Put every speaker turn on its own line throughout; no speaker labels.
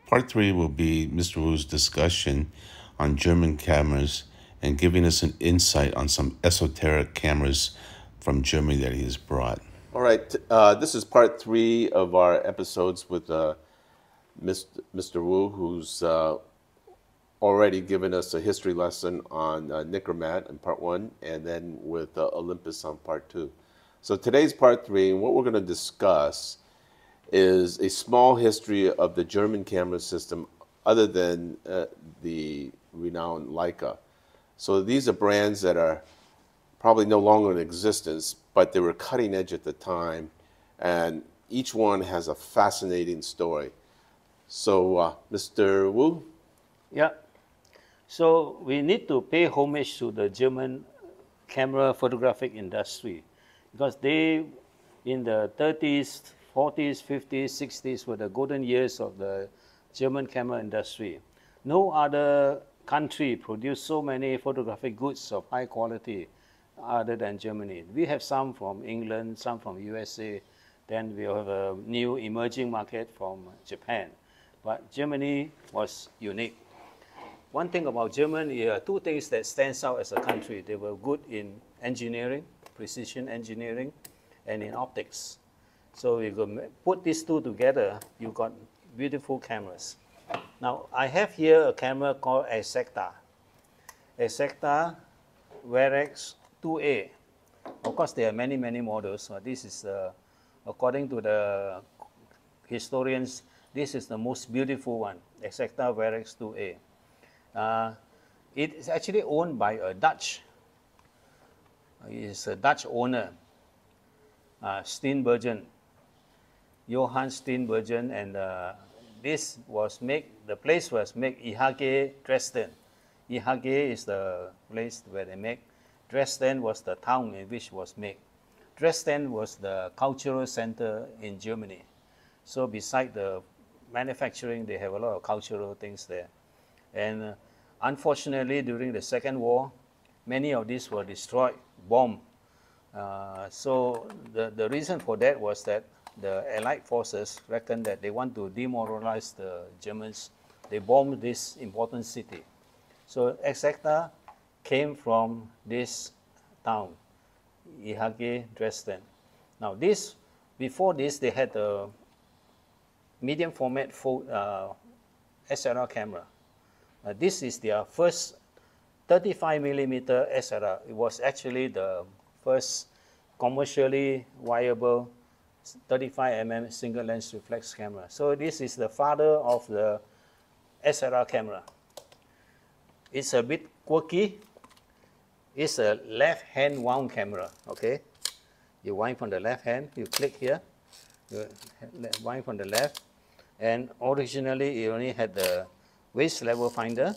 Part three will be Mr. Wu's discussion on German cameras and giving us an insight on some esoteric cameras from Germany that he has brought.
All right, this is part three of our episodes with Mr. Wu, who's already given us a history lesson on Nickermat in part one, and then with Olympus on part two. So today's part three, and what we're going to discuss is a small history of the German camera system other than the renowned Leica. So these are brands that are probably no longer in existence, but they were cutting edge at the time, and each one has a fascinating story. So, Mr. Wu?
Yeah. So we need to pay homage to the German camera photographic industry because they, in the 30s, 40s, 50s, 60s, were the golden years of the German camera industry. No other country produced so many photographic goods of high quality other than Germany. We have some from England, some from USA, then we have a new emerging market from Japan. But Germany was unique. One thing about Germany, two things that stands out as a country. They were good in engineering, precision engineering, and in optics. So you could put these two together, you got beautiful cameras. Now, I have here a camera called Exacta. Exacta Varex 2A. Of course, there are many, many models. This is, according to the historians, this is the most beautiful one, Exacta Varex 2A. It is actually owned by a Dutch. It's a Dutch owner, Steenbergen, Johann Steenbergen, and this was made, the place was made IHG Dresden. IHG is the place where they make. Dresden was the town in which was made. Dresden was the cultural center in Germany. So beside the manufacturing, they have a lot of cultural things there. And unfortunately, during the Second War, many of these were destroyed, bombed. So the reason for that was that the Allied forces reckoned that they want to demoralize the Germans. They bombed this important city. So Exacta came from this town, IHG Dresden. Now before this, they had a medium format SLR camera. This is their first 35mm SLR. It was actually the first commercially viable 35mm single lens reflex camera. So this is the father of the SLR camera. It's a bit quirky. It's a left-hand wound camera, okay? You wind from the left hand, you click here, you wind from the left, and originally it only had the waist level finder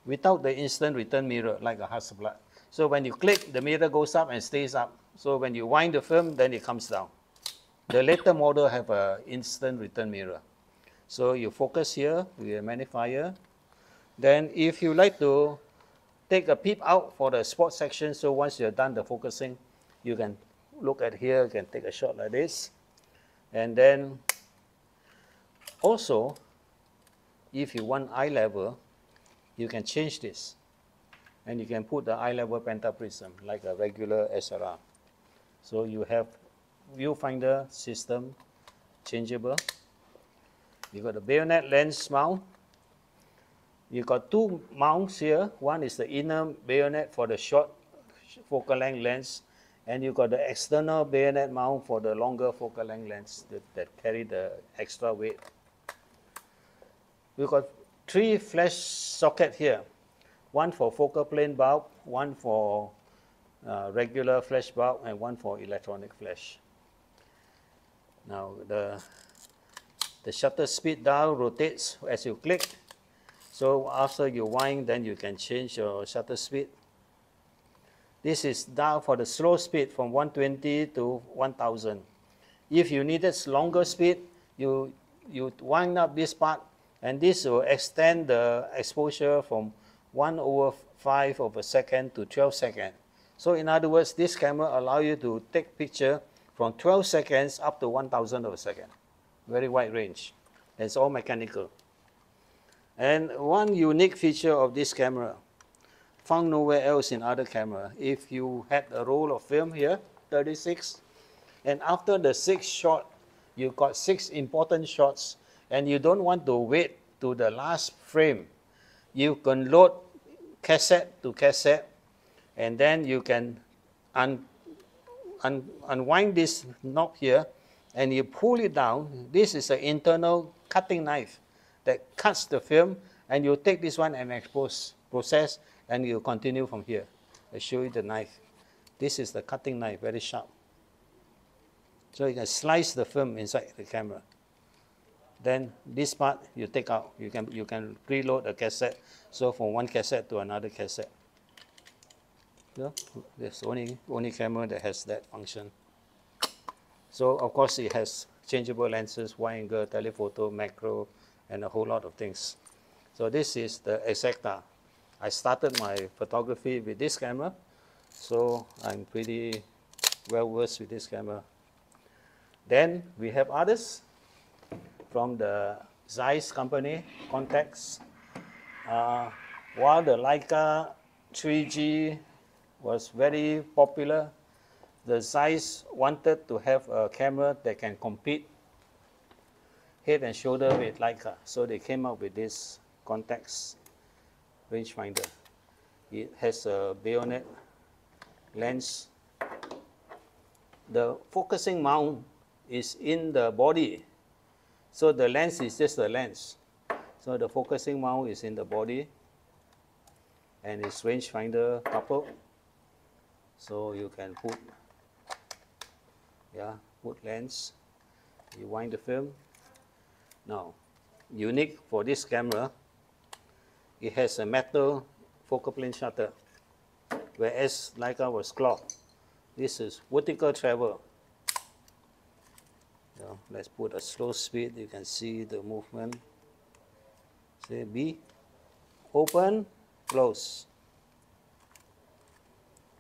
without the instant return mirror like a Hasselblad. So when you click, the mirror goes up and stays up. So when you wind the film, then it comes down. The later model have an instant return mirror. So you focus here with a magnifier. Then if you like to take a peep out for the sports section, so once you're done the focusing, you can look at here, you can take a shot like this. And then also, if you want eye level, you can change this. And you can put the eye level pentaprism like a regular SLR. So you have viewfinder system changeable. You got the bayonet lens mount. You got two mounts here. One is the inner bayonet for the short focal length lens, and you got the external bayonet mount for the longer focal length lens that carry the extra weight. We got three flash socket here. One for focal plane bulb, one for regular flash bulb, and one for electronic flash. Now the shutter speed dial rotates as you click. So after you wind, then you can change your shutter speed. This is dial for the slow speed from 120 to 1000. If you needed longer speed, you wind up this part, and this will extend the exposure from 1/5 of a second to 12 seconds. So in other words, this camera allows you to take picture from 12 seconds up to 1000 of a second. Very wide range. It's all mechanical. And one unique feature of this camera, found nowhere else in other camera, if you had a roll of film here, 36, and after the 6th shot, you got 6 important shots, and you don't want to wait to the last frame, you can load cassette to cassette, and then you can unwind this knob here, and you pull it down. This is an internal cutting knife that cuts the film, and you take this one and process, and you continue from here. I show you the knife. This is the cutting knife, very sharp. So you can slice the film inside the camera. Then this part you take out. You can preload a cassette. So from one cassette to another cassette. So there's only camera that has that function. So of course it has changeable lenses, wide angle, telephoto, macro, and a whole lot of things. So this is the Exacta. I started my photography with this camera, so I'm pretty well versed with this camera. Then we have others from the Zeiss company, Contax. While the Leica 3G was very popular, the Zeiss wanted to have a camera that can compete head and shoulder with Leica. So they came up with this Contax rangefinder. It has a bayonet lens. The focusing mount is in the body. So the lens is just the lens. So the focusing mount is in the body, and it's rangefinder coupled. So you can put lens, you wind the film. Now, unique for this camera, it has a metal focal plane shutter, whereas Leica was cloth. This is vertical travel. Let's put a slow speed, you can see the movement. Say B, open, close.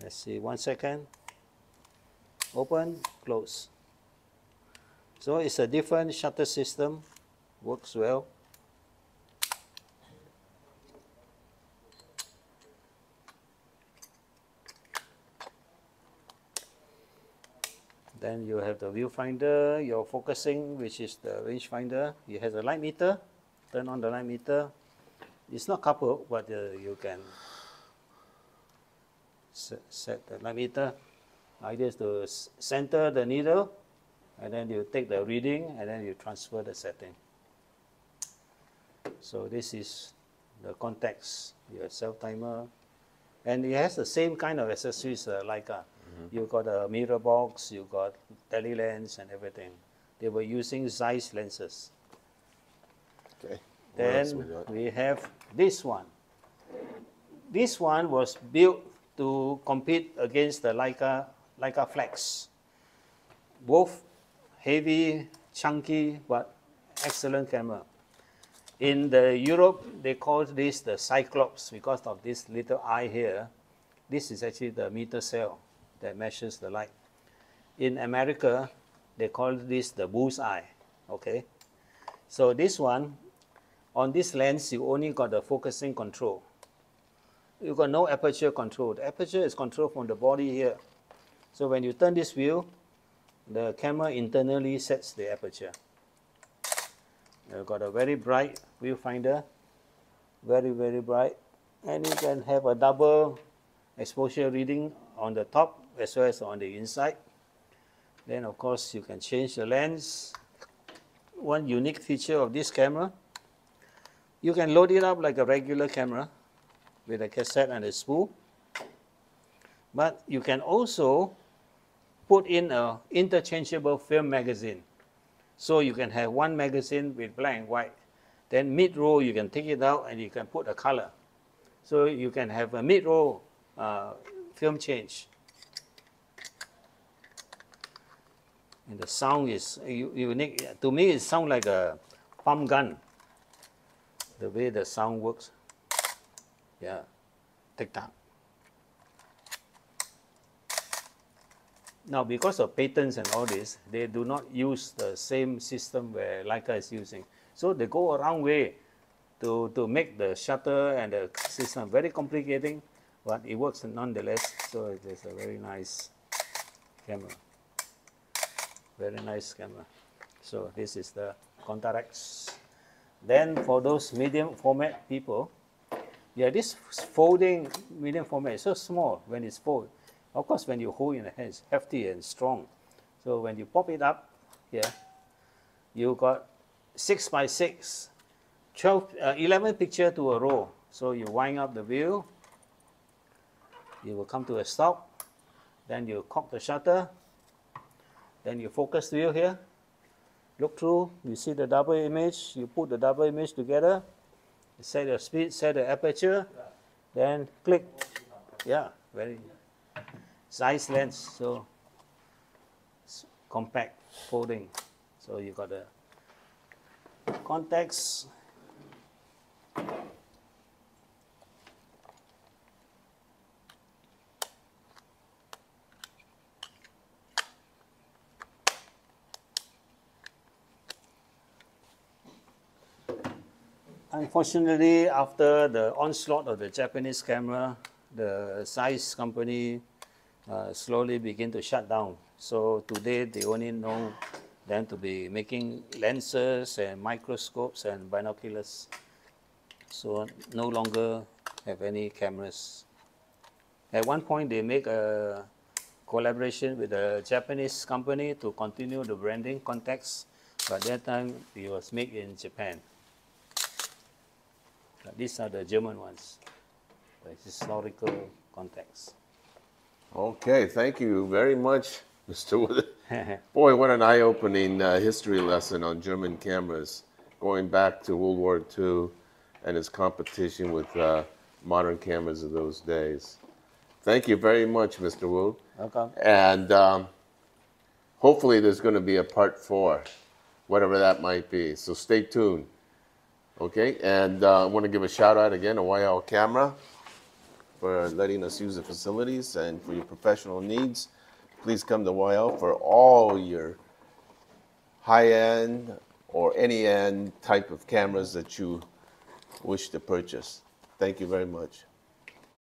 Let's see, 1 second. Open, close. So it's a different shutter system, works well. Then you have the viewfinder, your focusing, which is the rangefinder. It has a light meter, turn on the light meter. It's not coupled, but you can set the light meter. Idea is to center the needle, and then you take the reading, and then you transfer the setting. So this is the Contax, your self-timer. And it has the same kind of accessories like Leica. You've got a mirror box, you've got tele lens and everything. They were using Zeiss lenses.
Okay.
Then we have this one. This one was built to compete against the Leica Flex. Both heavy, chunky, but excellent camera. In the Europe, they call this the Cyclops because of this little eye here. This is actually the meter cell that measures the light. In America, they call this the bullseye, okay? So this one, on this lens, you only got the focusing control. You got no aperture control. The aperture is controlled from the body here. So when you turn this wheel, the camera internally sets the aperture. You've got a very bright viewfinder, very, very bright. And you can have a double exposure reading on the top as well as on the inside. Then of course you can change the lens. One unique feature of this camera, you can load it up like a regular camera with a cassette and a spool. But you can also put in an interchangeable film magazine. So you can have one magazine with black and white. Then mid-roll you can take it out and you can put a color. So you can have a mid-roll film change. And the sound is unique. To me, it sounds like a pump gun, the way the sound works. Yeah, take that. Now, because of patents and all this, they do not use the same system where Leica is using. So they go around way to make the shutter and the system very complicating, but it works nonetheless. So it is a very nice camera. Very nice camera. So this is the contacts. Then for those medium format people, yeah, this folding medium format is so small when it's folded. Of course, when you hold in the hand, it's hefty and strong. So when you pop it up here, you got 6 by 6, 11 picture to a row. So you wind up the wheel, you will come to a stop, then you cock the shutter, then you focus the wheel here, look through, you see the double image, you put the double image together, set the speed, set the aperture, then click. Yeah, very Zeiss lens, so compact folding. So you got the contacts. Unfortunately, after the onslaught of the Japanese camera, the Zeiss company slowly begin to shut down. So today they only know them to be making lenses and microscopes and binoculars. So no longer have any cameras. At one point they make a collaboration with a Japanese company to continue the branding contacts, but that time it was made in Japan. These are the German ones, the historical contacts.
Okay, thank you very much, Mr. Wood. Boy, what an eye-opening history lesson on German cameras, going back to World War II and its competition with modern cameras of those days. Thank you very much, Mr. Wu.
Welcome.
And hopefully there's going to be a part 4, whatever that might be. So stay tuned. Okay, and I want to give a shout out again to YL Camera for letting us use the facilities, and for your professional needs, please come to YL for all your high-end or any end type of cameras that you wish to purchase. Thank you very much.